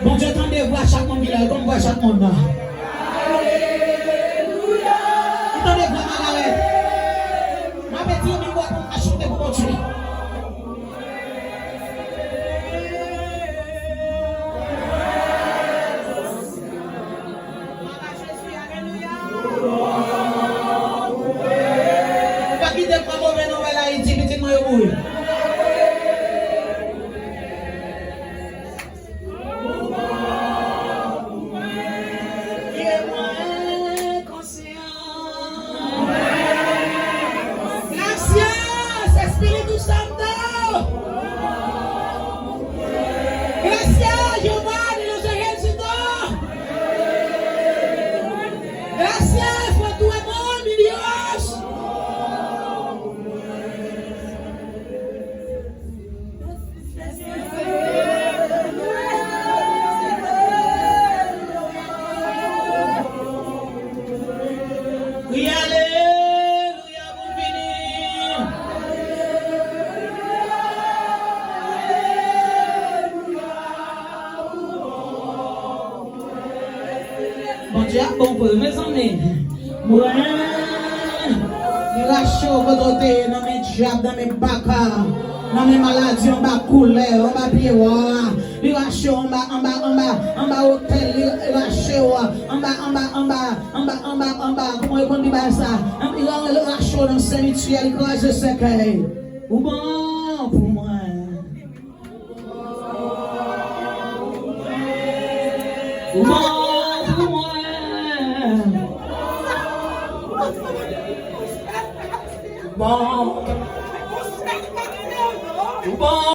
Bon Dieu, attendez, voir chaque monde qui est là, comme voir chaque monde là. Alléluia. Attendez, voir ma galère. Ma petite amie, pour chanter pour continuer. Pas quitter le mauvais nouvelle à Haïti, petit moi, bon pour mes amis. Ouais. Il lâche au côté dans mes diables, dans mes bacas, dans mes maladies, en bas couleur, en bas pied. Il lâche en bas hôtel, il lâche en bas, comment on dit ça? Il lâche dans le cimetière, il croise le cercueil. Ou bon pour moi. Ou bon pour moi. Bon